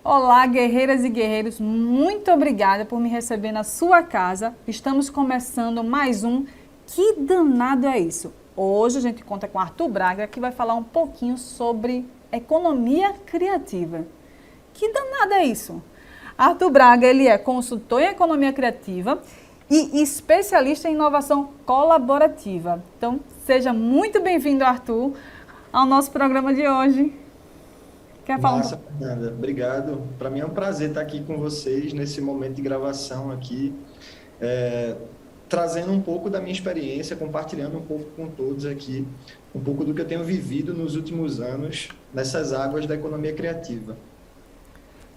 Olá, guerreiras e guerreiros, muito obrigada por me receber na sua casa. Estamos começando mais um Que Danado é Isso? Hoje a gente conta com Arthur Braga, que vai falar um pouquinho sobre economia criativa. Que danado é isso? Arthur Braga, ele é consultor em economia criativa e especialista em inovação colaborativa. Então, seja muito bem-vindo, Arthur, ao nosso programa de hoje. Quer falar um Massa, Fernanda. Obrigado. Para mim é um prazer estar aqui com vocês nesse momento de gravação aqui, é, trazendo um pouco da minha experiência, compartilhando um pouco com todos aqui, um pouco do que eu tenho vivido nos últimos anos nessas águas da economia criativa.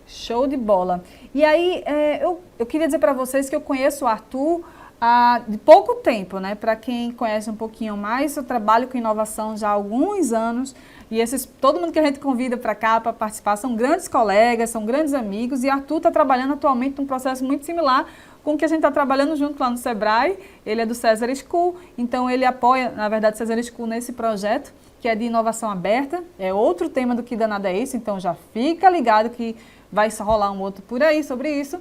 Show de bola. E aí, eu queria dizer para vocês que eu conheço o Arthur de pouco tempo, né? Para quem conhece um pouquinho mais, eu trabalho com inovação já há alguns anos e todo mundo que a gente convida para cá para participar são grandes colegas, são grandes amigos e Arthur está trabalhando atualmente num processo muito similar com o que a gente está trabalhando junto lá no Sebrae. Ele é do Cesar School, então ele apoia, na verdade, o Cesar School nesse projeto que é de inovação aberta, é outro tema do Que Danado é Isso, então já fica ligado que vai rolar um outro por aí sobre isso.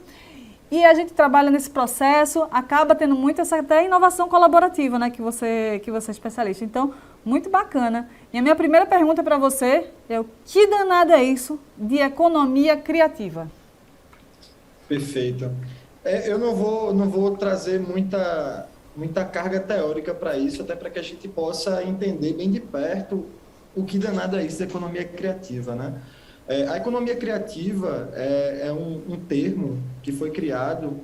E a gente trabalha nesse processo, acaba tendo muito essa até inovação colaborativa, né, que você é especialista. Então, muito bacana. E a minha primeira pergunta para você é o que danado é isso de economia criativa? Perfeito. Eu não vou trazer muita carga teórica para isso, até para que a gente possa entender bem de perto o que danado é isso da economia criativa, né? A economia criativa é um termo que foi criado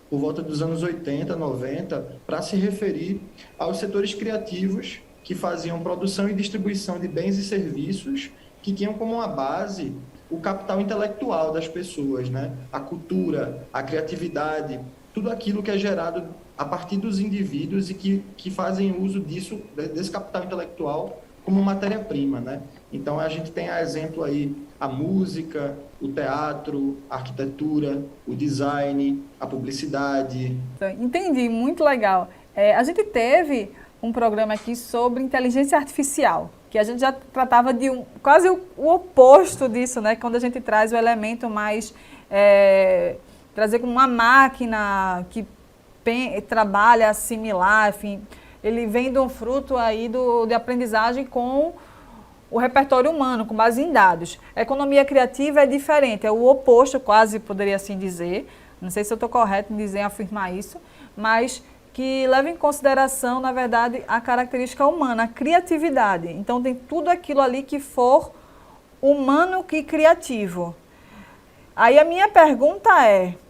por volta dos anos 80, 90, para se referir aos setores criativos que faziam produção e distribuição de bens e serviços que tinham como uma base o capital intelectual das pessoas, né? A cultura, a criatividade, tudo aquilo que é gerado a partir dos indivíduos e que fazem uso desse capital intelectual como matéria-prima, né? Então, a gente tem a exemplo aí a música, o teatro, a arquitetura, o design, a publicidade. Então, entendi, muito legal. A gente teve um programa aqui sobre inteligência artificial, que a gente já tratava de quase o oposto disso, né? Quando a gente traz o elemento mais, trazer como uma máquina que trabalha similar, enfim, ele vem de um fruto aí de aprendizagem com o repertório humano, com base em dados. A economia criativa é diferente, é o oposto, quase poderia assim dizer. Não sei se eu estou correto em dizer, afirmar isso, mas que leva em consideração, na verdade, a característica humana, a criatividade. Então, tem tudo aquilo ali que for humano e criativo. Aí a minha pergunta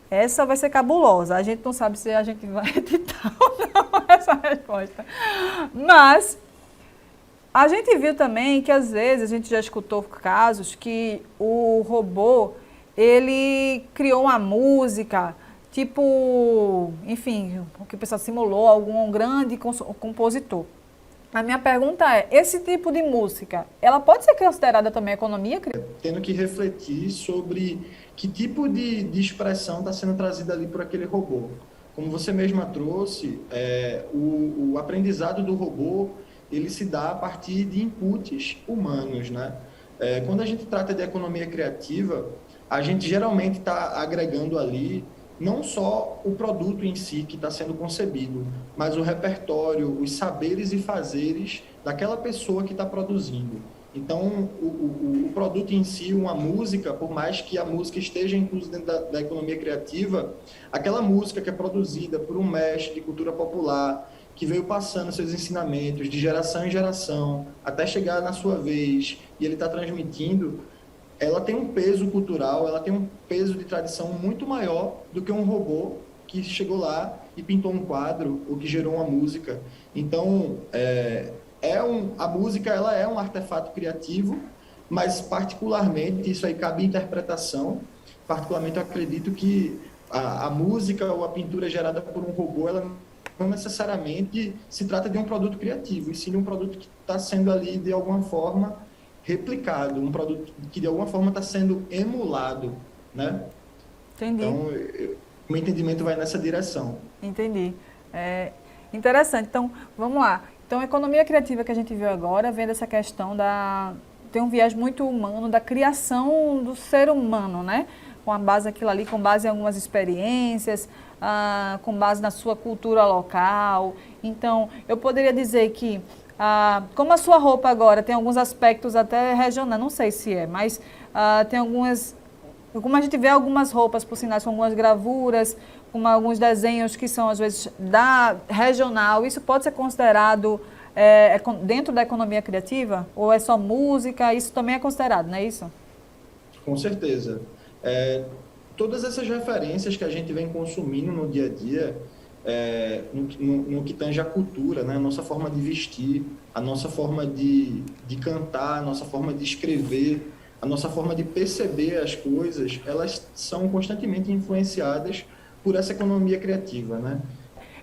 essa vai ser cabulosa, a gente não sabe se a gente vai editar ou não essa resposta, mas a gente viu também que às vezes a gente já escutou casos que o robô, ele criou uma música, tipo, enfim, o que o pessoal simulou, algum grande compositor. A minha pergunta esse tipo de música, ela pode ser considerada também economia criativa? Tendo que refletir sobre que tipo de expressão está sendo trazida ali por aquele robô. Como você mesma trouxe, o aprendizado do robô ele se dá a partir de inputs humanos, né? Quando a gente trata de economia criativa, a gente geralmente está agregando ali não só o produto em si que está sendo concebido, mas o repertório, os saberes e fazeres daquela pessoa que está produzindo. Então, o produto em si, uma música, por mais que a música esteja inclusa dentro da economia criativa, aquela música que é produzida por um mestre de cultura popular, que veio passando seus ensinamentos de geração em geração, até chegar na sua vez, e ele está transmitindo, ela tem um peso cultural, ela tem um peso de tradição muito maior do que um robô que chegou lá e pintou um quadro ou que gerou uma música. Então, a música ela é um artefato criativo, mas particularmente, isso aí cabe interpretação, particularmente eu acredito que a música ou a pintura gerada por um robô, ela não necessariamente se trata de um produto criativo, e sim de um produto que está sendo ali, de alguma forma, replicado, um produto que, de alguma forma, está sendo emulado, né? Entendi. Então, o meu entendimento vai nessa direção. Entendi. Interessante. Então, vamos lá. Então, a economia criativa que a gente viu agora vem dessa questão tem um viés muito humano da criação do ser humano, né? Com a base aquilo ali, com base em algumas experiências, com base na sua cultura local. Então, eu poderia dizer que, como a sua roupa agora tem alguns aspectos até regionais, não sei se é, mas tem algumas, como a gente vê algumas roupas, por sinais, com algumas gravuras, com alguns desenhos que são, às vezes, da regional, isso pode ser considerado dentro da economia criativa? Ou é só música? Isso também é considerado, não é isso? Com certeza. Todas essas referências que a gente vem consumindo no dia a dia, no que tange a cultura, né? A nossa forma de vestir, a nossa forma de cantar, a nossa forma de escrever, a nossa forma de perceber as coisas, elas são constantemente influenciadas por essa economia criativa, né?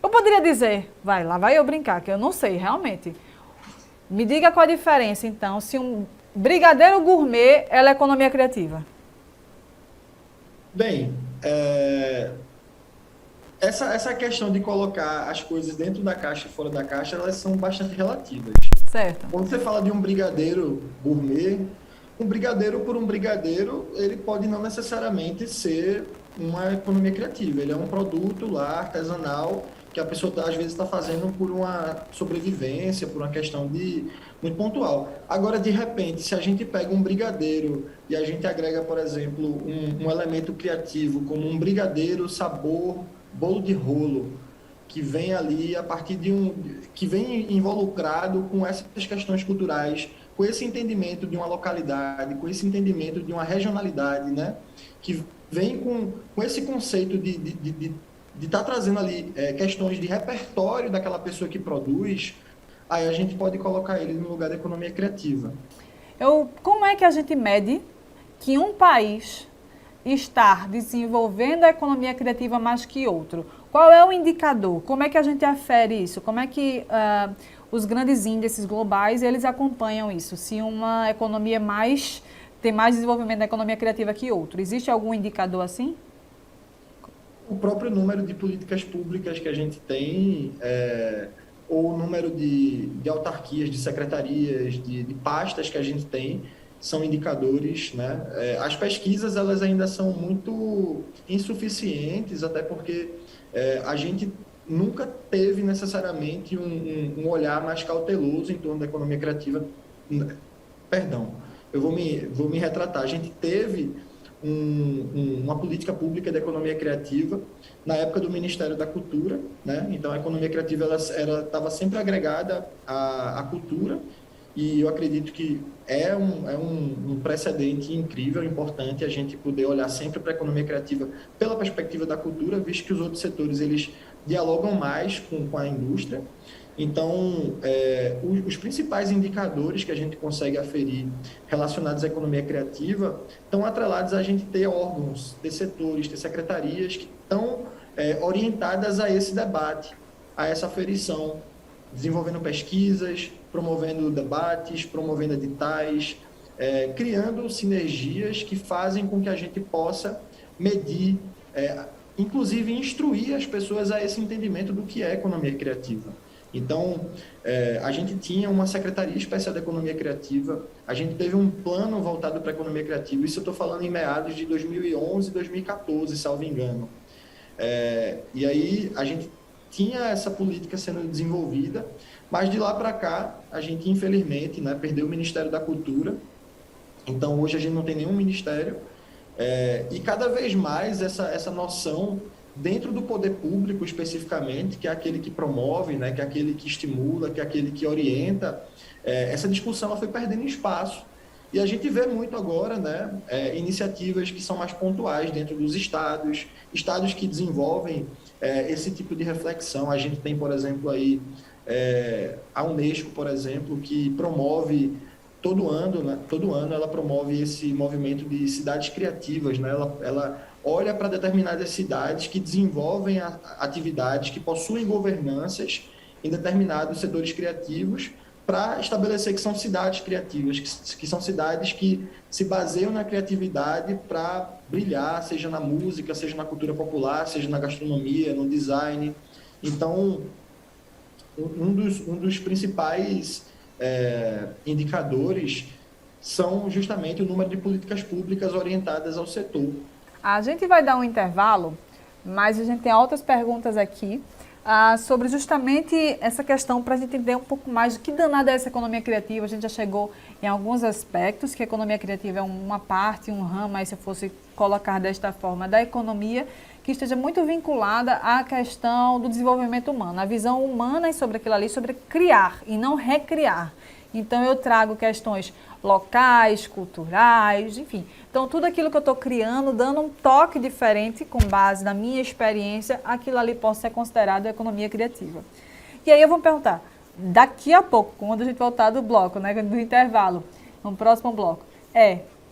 Eu poderia dizer, lá vai eu brincar, que eu não sei, realmente. Me diga qual a diferença, então, se um brigadeiro gourmet é economia criativa. Bem, essa questão de colocar as coisas dentro da caixa e fora da caixa, elas são bastante relativas. Certo. Quando você fala de um brigadeiro gourmet, um brigadeiro por um brigadeiro, ele pode não necessariamente ser uma economia criativa. Ele é um produto lá, artesanal, que a pessoa às vezes está fazendo por uma sobrevivência, por uma questão muito pontual. Agora, de repente, se a gente pega um brigadeiro e a gente agrega, por exemplo, um elemento criativo, como um brigadeiro sabor bolo de rolo, que vem ali a partir que vem involucrado com essas questões culturais, com esse entendimento de uma localidade, com esse entendimento de uma regionalidade, né? Que vem com esse conceito de estar trazendo ali questões de repertório daquela pessoa que produz, aí a gente pode colocar ele no lugar da economia criativa. Como é que a gente mede que um país está desenvolvendo a economia criativa mais que outro? Qual é o indicador? Como é que a gente afere isso? Como é que os grandes índices globais eles acompanham isso? Se uma economia tem mais desenvolvimento da economia criativa que outra, existe algum indicador assim? O próprio número de políticas públicas que a gente tem, ou o número de autarquias, de secretarias, de pastas que a gente tem, são indicadores, né? As pesquisas, elas ainda são muito insuficientes, até porque a gente nunca teve necessariamente um olhar mais cauteloso em torno da economia criativa. Perdão, eu vou me retratar. A gente teve uma política pública de economia criativa na época do Ministério da Cultura, né? Então, a economia criativa estava sempre agregada à cultura, e eu acredito que é um precedente incrível, importante a gente poder olhar sempre para a economia criativa pela perspectiva da cultura, visto que os outros setores eles dialogam mais com a indústria. Então, os principais indicadores que a gente consegue aferir relacionados à economia criativa estão atrelados a gente ter órgãos, ter setores, ter secretarias que estão orientadas a esse debate, a essa aferição, desenvolvendo pesquisas, promovendo debates, promovendo editais, criando sinergias que fazem com que a gente possa medir, inclusive instruir as pessoas a esse entendimento do que é economia criativa. Então, a gente tinha uma Secretaria Especial da Economia Criativa, a gente teve um plano voltado para a economia criativa, isso eu estou falando em meados de 2011, 2014, salvo engano. E aí a gente tinha essa política sendo desenvolvida, mas de lá para cá, a gente infelizmente, né, perdeu o Ministério da Cultura, então hoje a gente não tem nenhum ministério, e cada vez mais essa noção dentro do poder público especificamente, que é aquele que promove, né, que é aquele que estimula, que é aquele que orienta, essa discussão ela foi perdendo espaço. E a gente vê muito agora, né, iniciativas que são mais pontuais dentro dos estados que desenvolvem esse tipo de reflexão. A gente tem, por exemplo, aí, a Unesco, por exemplo, que promove todo ano ela promove esse movimento de cidades criativas, né? Ela olha para determinadas cidades que desenvolvem atividades, que possuem governanças em determinados setores criativos, para estabelecer que são cidades criativas, que são cidades que se baseiam na criatividade para brilhar, seja na música, seja na cultura popular, seja na gastronomia, no design. Então, um dos principais indicadores são justamente o número de políticas públicas orientadas ao setor. A gente vai dar um intervalo, mas a gente tem outras perguntas aqui sobre justamente essa questão para a gente entender um pouco mais do que danada é essa economia criativa. A gente já chegou em alguns aspectos, que a economia criativa é uma parte, um ramo, aí se eu fosse colocar desta forma, da economia, que esteja muito vinculada à questão do desenvolvimento humano, a visão humana sobre aquilo ali, sobre criar e não recriar. Então, eu trago questões locais, culturais, enfim. Então, tudo aquilo que eu estou criando, dando um toque diferente com base na minha experiência, aquilo ali pode ser considerado economia criativa. E aí eu vou perguntar, daqui a pouco, quando a gente voltar do bloco, né, do intervalo, no próximo bloco,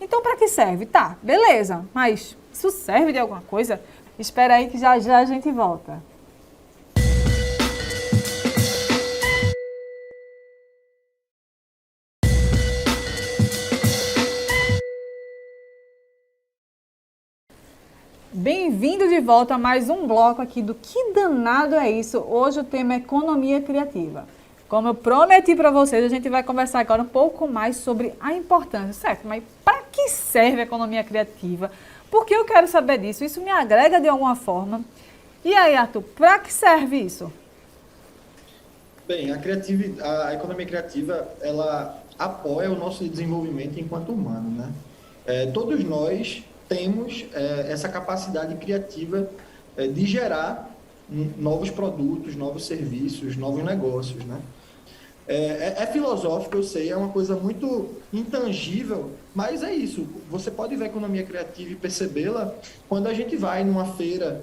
então para que serve? Tá, beleza, mas isso serve de alguma coisa? Espera aí que já já a gente volta. Bem-vindo de volta a mais um bloco aqui do Que Danado é Isso? Hoje o tema é economia criativa. Como eu prometi para vocês, a gente vai conversar agora um pouco mais sobre a importância, certo? Mas para que serve a economia criativa? Por que eu quero saber disso? Isso me agrega de alguma forma? E aí, Arthur, para que serve isso? Bem, a economia criativa, ela apoia o nosso desenvolvimento enquanto humano, né? Todos nós temos essa capacidade criativa de gerar novos produtos, novos serviços, novos negócios, né? É filosófico, eu sei, é uma coisa muito intangível, mas é isso. Você pode ver a economia criativa e percebê-la quando a gente vai numa feira,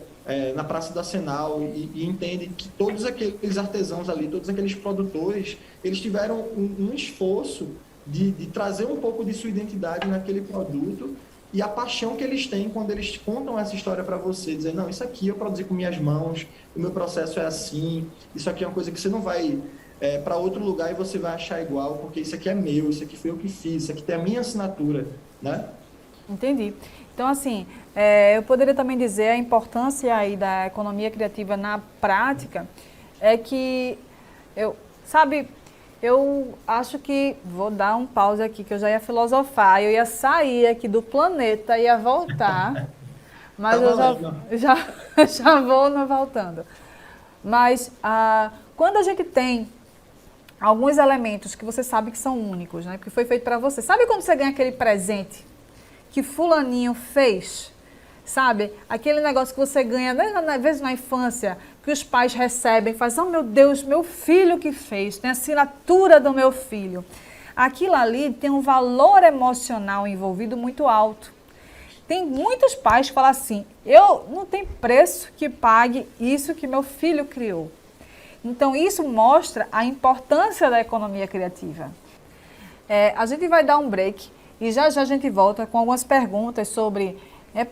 na Praça do Arsenal e entende que todos aqueles artesãos ali, todos aqueles produtores, eles tiveram um esforço de trazer um pouco de sua identidade naquele produto e a paixão que eles têm quando eles contam essa história para você, dizer, não, isso aqui eu produzi com minhas mãos, o meu processo é assim, isso aqui é uma coisa que você não vai para outro lugar e você vai achar igual, porque isso aqui é meu, isso aqui foi eu que fiz, isso aqui tem a minha assinatura, né? Entendi. Então, assim, eu poderia também dizer a importância aí da economia criativa na prática, é que eu acho que, vou dar um pause aqui, que eu já ia filosofar, eu ia sair aqui do planeta, ia voltar, mas eu já vou voltando. Mas quando a gente tem alguns elementos que você sabe que são únicos, né? Porque foi feito para você. Sabe quando você ganha aquele presente que fulaninho fez? Sabe? Aquele negócio que você ganha, às vezes na infância, que os pais recebem, faz, oh meu Deus, meu filho que fez, tem a assinatura do meu filho. Aquilo ali tem um valor emocional envolvido muito alto. Tem muitos pais que falam assim, eu não tenho preço que pague isso que meu filho criou. Então, isso mostra a importância da economia criativa. A gente vai dar um break e já já a gente volta com algumas perguntas sobre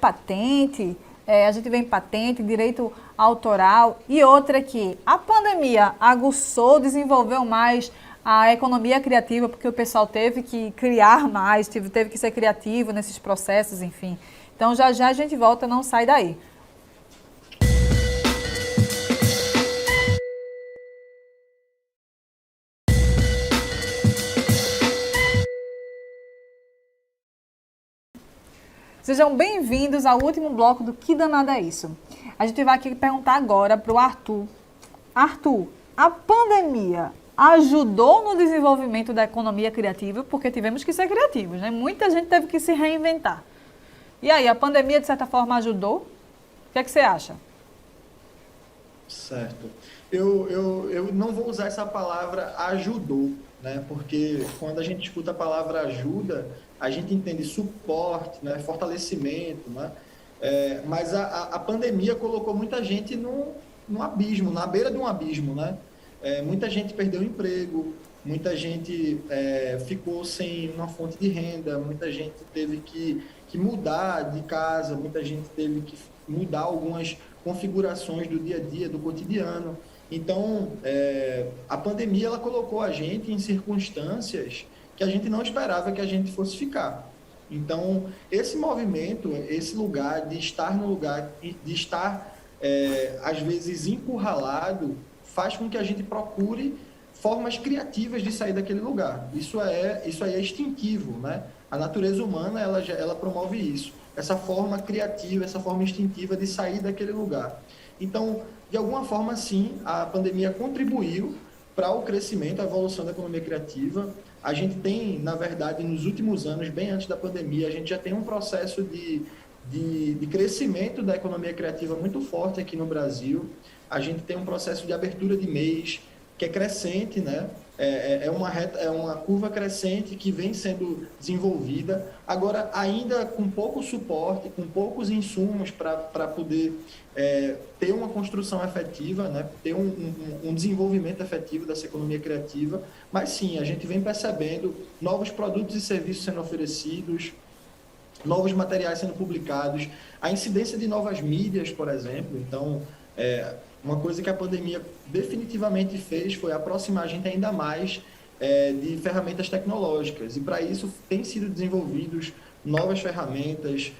patente, a gente vê em patente, direito autoral e outra que a pandemia aguçou, desenvolveu mais a economia criativa, porque o pessoal teve que criar mais, teve que ser criativo nesses processos, enfim. Então, já já a gente volta, não sai daí. Sejam bem-vindos ao último bloco do Que Danado é Isso? A gente vai aqui perguntar agora para o Arthur. Arthur, a pandemia ajudou no desenvolvimento da economia criativa? Porque tivemos que ser criativos, né? Muita gente teve que se reinventar. E aí, a pandemia, de certa forma, ajudou? O que é que você acha? Certo. Eu não vou usar essa palavra ajudou, né? Porque quando a gente escuta a palavra ajuda, a gente entende suporte, né? Fortalecimento, né? Mas a pandemia colocou muita gente num abismo, na beira de um abismo, né? Muita gente perdeu o emprego, muita gente ficou sem uma fonte de renda, muita gente teve que mudar de casa, muita gente teve que mudar algumas configurações do dia a dia, do cotidiano. Então, a pandemia ela colocou a gente em circunstâncias que a gente não esperava que a gente fosse ficar. Então, esse movimento, esse lugar de estar no lugar, de estar, às vezes, encurralado, faz com que a gente procure formas criativas de sair daquele lugar. Isso aí é instintivo, né? A natureza humana, ela promove isso, essa forma criativa, essa forma instintiva de sair daquele lugar. Então, de alguma forma, sim, a pandemia contribuiu para o crescimento, a evolução da economia criativa. A gente tem, na verdade, nos últimos anos, bem antes da pandemia, a gente já tem um processo de crescimento da economia criativa muito forte aqui no Brasil. A gente tem um processo de abertura de MEIs que é crescente, né? É uma curva crescente que vem sendo desenvolvida, agora ainda com pouco suporte, com poucos insumos para poder ter uma construção efetiva, né? Ter um desenvolvimento efetivo dessa economia criativa, mas sim, a gente vem percebendo novos produtos e serviços sendo oferecidos, novos materiais sendo publicados, a incidência de novas mídias, por exemplo. Então, uma coisa que a pandemia definitivamente fez foi aproximar a gente ainda mais de ferramentas tecnológicas. E para isso tem sido desenvolvidos novas ferramentas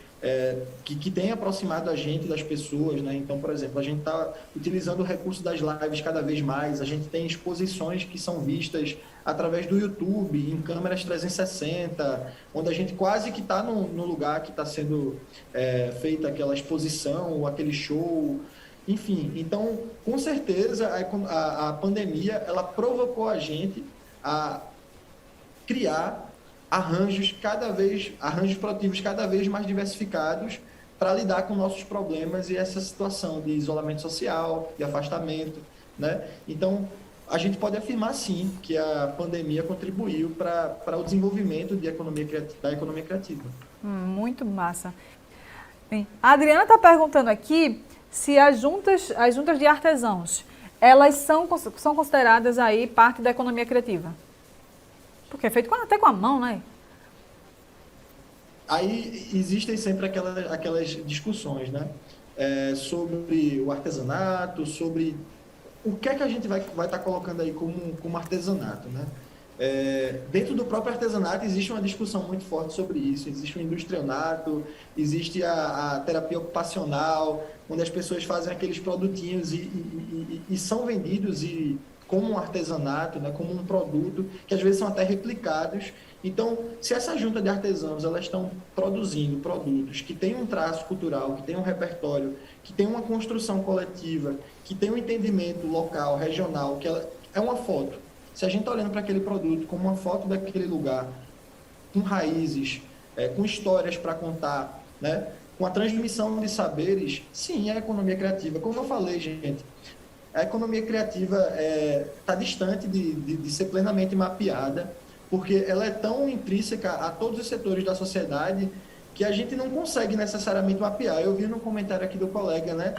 que têm aproximado a gente das pessoas, né? Então, por exemplo, a gente está utilizando o recurso das lives cada vez mais, a gente tem exposições que são vistas através do YouTube, em câmeras 360, onde a gente quase que está no lugar que está sendo feita aquela exposição, ou aquele show. Enfim, então, com certeza, a pandemia, ela provocou a gente a criar arranjos produtivos cada vez mais diversificados para lidar com nossos problemas e essa situação de isolamento social, de afastamento, né? Então, a gente pode afirmar, sim, que a pandemia contribuiu para o desenvolvimento da economia criativa. Muito massa. Bem, a Adriana está perguntando aqui se as juntas de artesãos, elas são consideradas aí parte da economia criativa. Porque é feito até com a mão, né? Aí existem sempre aquelas discussões, né? Sobre o artesanato, sobre o que é que a gente vai estar colocando aí como artesanato, né? Dentro do próprio artesanato existe uma discussão muito forte sobre isso. Existe o industrionato, existe a terapia ocupacional, onde as pessoas fazem aqueles produtinhos e são vendidos como um artesanato, né, como um produto, que às vezes são até replicados. Então, se essa junta de artesãos elas estão produzindo produtos que têm um traço cultural, que têm um repertório, que têm uma construção coletiva, que têm um entendimento local, regional, que ela é uma foto. Se a gente está olhando para aquele produto como uma foto daquele lugar, com raízes, com histórias para contar, né, com a transmissão de saberes, sim, é a economia criativa. Como eu falei, gente, a economia criativa está distante de ser plenamente mapeada, porque ela é tão intrínseca a todos os setores da sociedade que a gente não consegue necessariamente mapear. Eu vi no comentário aqui do colega, né?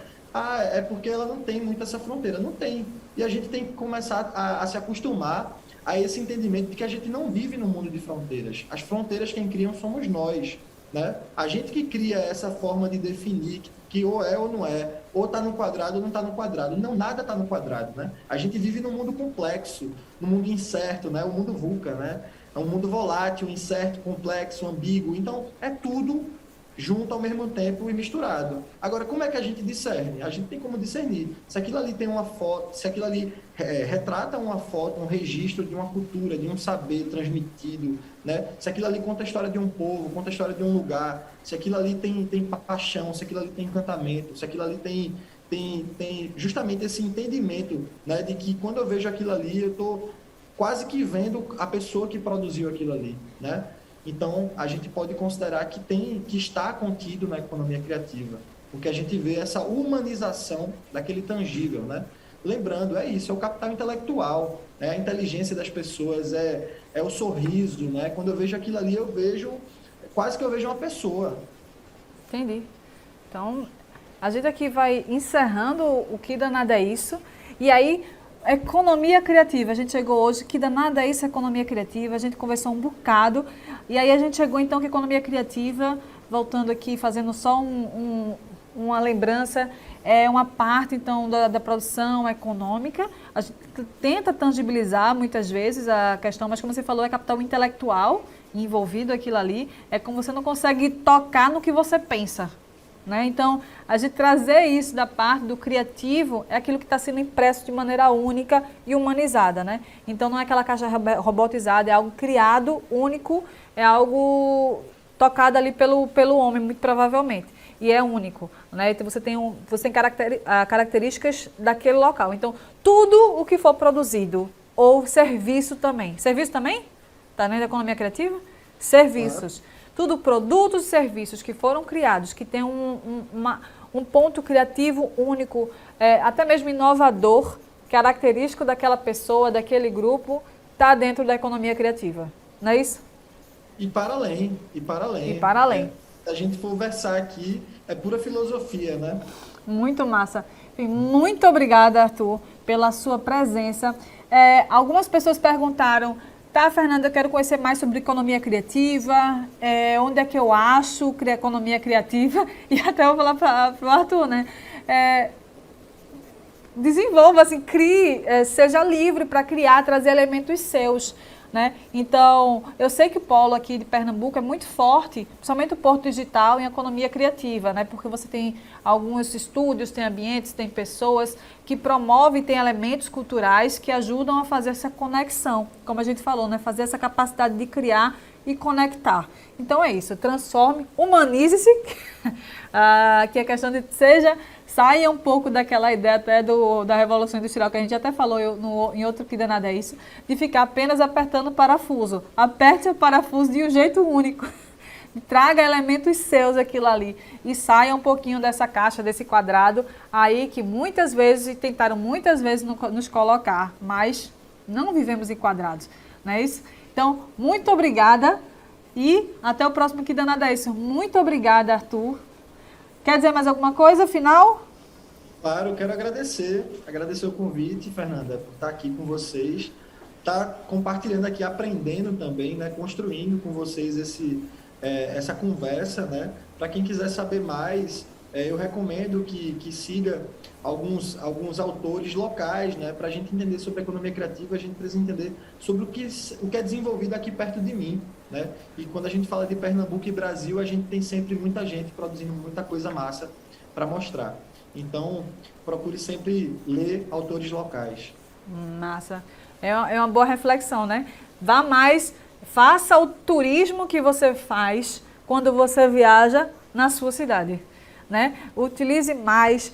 É porque ela não tem muito essa fronteira. Não tem. E a gente tem que começar a se acostumar a esse entendimento de que a gente não vive no mundo de fronteiras. As fronteiras quem criam somos nós, né? A gente que cria essa forma de definir que ou é ou não é, ou está no quadrado ou não está no quadrado. Não, nada está no quadrado, né? A gente vive num mundo complexo, num mundo incerto, né? O mundo VUCA, né? É um mundo volátil, incerto, complexo, ambíguo. Então, é tudo junto ao mesmo tempo e misturado. Agora, como é que a gente discerne? A gente tem como discernir. Se aquilo ali tem uma foto, se aquilo ali retrata uma foto, um registro de uma cultura, de um saber transmitido, né? Se aquilo ali conta a história de um povo, conta a história de um lugar, se aquilo ali tem paixão, se aquilo ali tem encantamento, se aquilo ali tem justamente esse entendimento, né? De que quando eu vejo aquilo ali, eu estou quase que vendo a pessoa que produziu aquilo ali, né? Então, a gente pode considerar que está contido na economia criativa, porque a gente vê essa humanização daquele tangível, né? Lembrando, é isso, é o capital intelectual, né? A inteligência das pessoas, é o sorriso, né? Quando eu vejo aquilo ali, quase que eu vejo uma pessoa. Entendi. Então, a gente aqui vai encerrando o Que Danada é Isso, e aí... Economia criativa, a gente chegou hoje, que danada é isso, economia criativa, a gente conversou um bocado, e aí a gente chegou então que economia criativa, voltando aqui, fazendo só uma lembrança, é uma parte então da produção econômica, a gente tenta tangibilizar muitas vezes a questão, mas como você falou, é capital intelectual envolvido aquilo ali, é como você não consegue tocar no que você pensa, né? Então, a gente trazer isso da parte do criativo é aquilo que está sendo impresso de maneira única e humanizada, né? Então, não é aquela caixa robotizada, é algo criado, único, é algo tocado ali pelo homem, muito provavelmente. E é único, né? Então, você tem características daquele local. Então, tudo o que for produzido, ou serviço também. Serviço também? Está dentro da economia criativa? Serviços. Tudo produtos e serviços que foram criados, que tem um ponto criativo único, até mesmo inovador, característico daquela pessoa, daquele grupo, está dentro da economia criativa. Não é isso? E para além, e para além. E para além. Se a gente for versar aqui, é pura filosofia, né? Muito massa. Enfim, muito obrigada, Arthur, pela sua presença. Algumas pessoas perguntaram: tá, Fernanda, eu quero conhecer mais sobre economia criativa, onde é que eu acho economia criativa? E até eu vou falar para o Arthur, né? Desenvolva, assim, crie, seja livre para criar, trazer elementos seus, né? Então, eu sei que o polo aqui de Pernambuco é muito forte, principalmente o Porto Digital, em economia criativa, né? Porque você tem alguns estúdios, tem ambientes, tem pessoas que promovem, tem elementos culturais que ajudam a fazer essa conexão, como a gente falou, né? Fazer essa capacidade de criar e conectar. Então é isso, transforme, humanize-se, que a questão de saia um pouco daquela ideia até da Revolução Industrial, que a gente até falou em outro Que Danado é Isso, de ficar apenas apertando o parafuso. Aperte o parafuso de um jeito único. Traga elementos seus aquilo ali e saia um pouquinho dessa caixa, desse quadrado aí que muitas vezes, tentaram muitas vezes nos colocar, mas não vivemos em quadrados, não é isso? Então, muito obrigada e até o próximo Que Danado é Isso. Muito obrigada, Arthur. Quer dizer mais alguma coisa, final? Claro, eu quero agradecer o convite, Fernanda, por estar aqui com vocês, estar compartilhando aqui, aprendendo também, né, construindo com vocês essa conversa, né? Para quem quiser saber mais, eu recomendo que siga alguns autores locais, né? Para a gente entender sobre a economia criativa, a gente precisa entender sobre o que é desenvolvido aqui perto de mim, né? E quando a gente fala de Pernambuco e Brasil, a gente tem sempre muita gente produzindo muita coisa massa para mostrar. Então, procure sempre ler autores locais. Massa. É uma boa reflexão, né? Vá mais, faça o turismo que você faz quando você viaja na sua cidade, né? Utilize mais,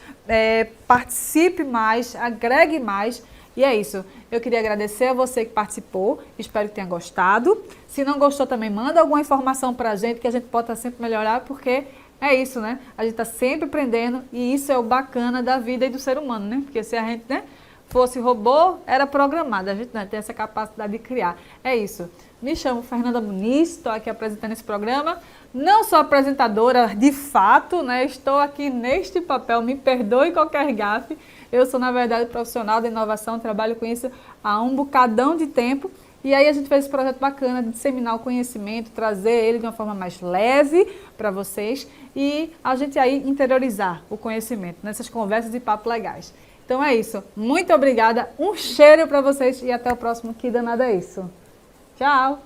participe mais, agregue mais. E é isso. Eu queria agradecer a você que participou. Espero que tenha gostado. Se não gostou, também manda alguma informação para a gente, que a gente possa sempre melhorar, porque é isso, né? A gente está sempre aprendendo e isso é o bacana da vida e do ser humano, né? Porque se a gente, né, fosse robô, era programado. A gente, né, tem essa capacidade de criar. É isso. Me chamo Fernanda Muniz, estou aqui apresentando esse programa. Não sou apresentadora de fato, né? Estou aqui neste papel, me perdoe qualquer gafe. Eu sou, na verdade, profissional da inovação, trabalho com isso há um bocadão de tempo. E aí a gente fez esse projeto bacana de disseminar o conhecimento, trazer ele de uma forma mais leve para vocês e a gente aí interiorizar o conhecimento nessas conversas e papos legais. Então é isso. Muito obrigada, um cheiro para vocês e até o próximo Que Danado é Isso. Tchau!